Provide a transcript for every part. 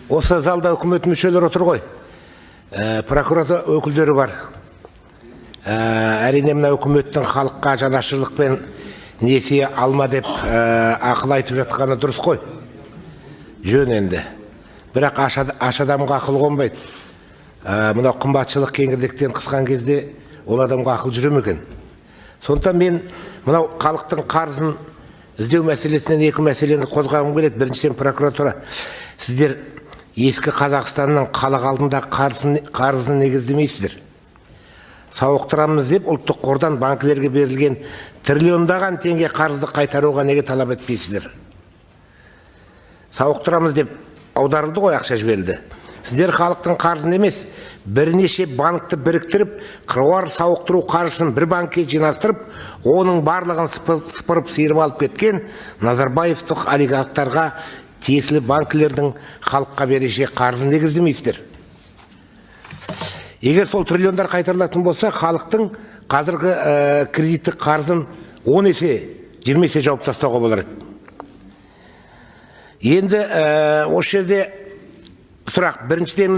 Осы залда үкімет мүшелері отыр ғой. Прокуратура өкілдері бар. Әрине мына үкіметтің халыққа жанашырлықпен несие алма деп ақыл айтып жатқаны дұрыс қой. Жөн енді. Бірақ аш адамға ақыл қонбайды. Мына қымбатшылық кеңірдектен қысқан кезде ол адамға ақыл жүре ме екен? Сондықтан мен мынау халықтың қарызын іздеу мәселесінен екі мәселені қозғағым келеді. Біріншіден прокуратура, сіздер ескі Қазақстанның халық алдында қарызын неге іздемейсіздер? Сауықтырамыз деп ұлттық қордан банкілерге берілген триллиондаған теңге қарызды қайтаруға неге талап етпейсіздер? Сауықтырамыз деп аударылды ғой, ақша жіберілді. Сіздер халықтың қарызын емес, бірнеше банкті біріктіріп, қыруар сауықтыру қаржысын бір банкке жинастырып, оның барлығын сыпырып сиырып алып кеткен Назарбаевтық олигархтарға тиесілі банкілердің халыққа берешек қарызын неге іздемейсіздер? Егер сол триллиондар қайтарылатын болса, халықтың қазіргі кредиттік қарызын 10 есе, 20 есе жауып тастауға болар еді. Енді осы жерде сұрақ, біріншіден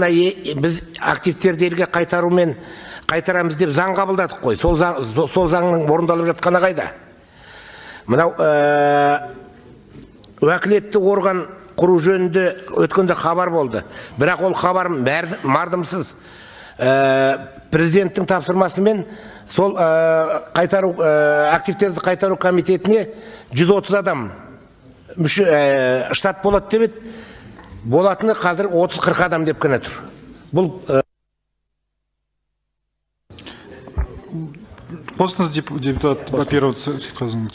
біз активтерді елге қайтарамыз деп заң қабылдадық қой. Сол заңның орындалып жатқаны қайда? Мынау уәкілетті орган құру жөнінде өткенде хабар болды. Бірақ ол хабар мардымсыз. Президенттің тапсырмасымен сол активтерді қайтару комитетіне 130 адам штат болады деп еді. Болатыны қазір 30-40 адам деп кені тұр. Бұл Постыңыз депутат Бапиров.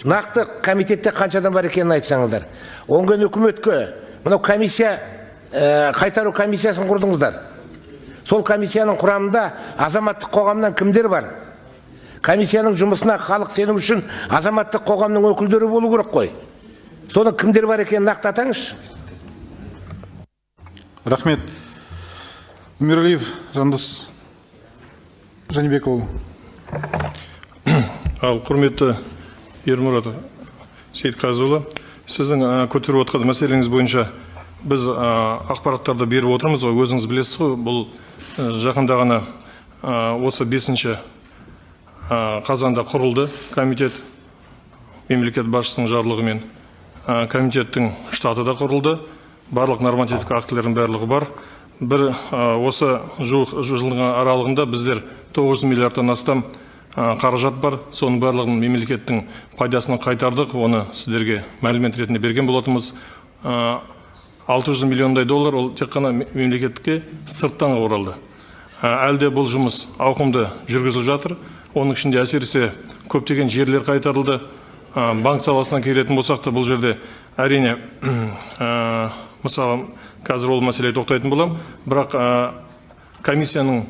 Нақты комитетте қанша адам бар екенін айтсаңыздар. Оңген үкіметке мынау комиссия, қайтару комиссиясын құрдыңыздар. Сол комиссияның құрамында азаматтық қоғамнан кімдер бар? Комиссияның жұмысына халық сену үшін азаматтық қоғамның өкілдері болу керек қой. Соның кімдер бар екенін нақты атаңыз. Рахмет. Өмірәлиев Жандос Жанибекұлы. Ал құрметті Ермұрат Сейітқазыұлы, сіздің көтеріп отырған мәселеңіз бойынша біз ақпараттарды беріп отырмыз. Өзіңіз білесіз ғой, бұл жақында ғана осы 5 қазанда құрылды комитет, мемлекет басшысының жарлығымен. Комитеттің штаты да құрылды. Барлық нормативтік актілердің барлығы бар. Осы жылдың аралығында біздер 9 миллиардтан астам қаражат бар. Соның барлығын мемлекеттің пайдасына қайтардық. Оны сіздерге мәлімет ретінде берген болатынбыз. 600 миллиондай доллар ол тек қана мемлекетке сырттан оралды. Әлде бұл жұмыс ауқымды жүргізіліп жатыр. Оның ішінде әсіресе көптеген жерлер қайтарылды. Банк саласына келетін болсақ та, бұл жерде әрине мысалы қазір ол мәселеге тоқтайтын болам. Бірақ комиссияның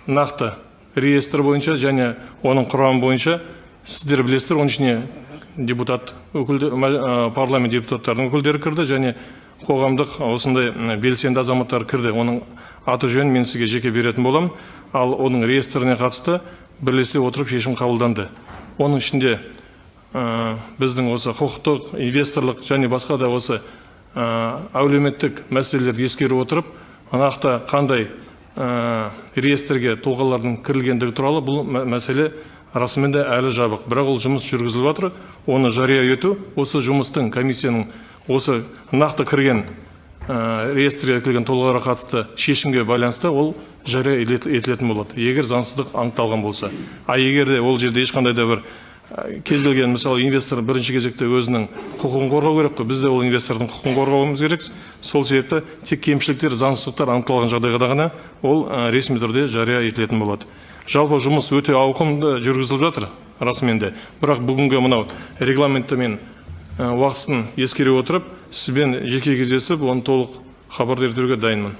нақты реестр бойынша және оның құрамы бойынша сіздер білесіздер, оның ішіне депутат өкілдері, парламент депутаттарының өкілдері кірді және қоғамдық осындай белсенді азаматтар кірді. Оның аты жөнін мен сізге жеке беретін болам. Ал оның реестріне қатысты бірлесе отырып шешім қабылданды. Оның ішінде біздің осы құқықтық, инвесторлық және басқа да осы әлеуметтік мәселелерді ескере отырып, нақты қандай реестрге тұлғалардың кірілгендігі туралы бұл мәселе расымен де әлі жабық. Бірақ ол жұмыс жүргізіліп жатыр. Оны жария ету, осы жұмыстың комиссияның осы нақты кірген реестрге кірген тұлғаларға қатысты шешімге байланысты ол жария етілетін болады, егер заңсыздық анықталған болса. Егер де ол жерде ешқандай да бір кез келген, мысалы, инвестор бірінші кезекте өзінің құқығын қорғау керек қой. Біз де ол инвестордың құқығын қорғауымыз керек. Сол себепті тек кемшіліктер, заңсыздықтар анықталған жағдайда ғана ол ресми түрде жария етілетін болады. Жалпы жұмыс өте ауқымды жүргізіліп жатыр, расымен де. Бірақ бүгінгі мынау регламентті мен уақытын ескере отырып, сізбен жеке кездесіп, оны толық хабар беруге дайынмын.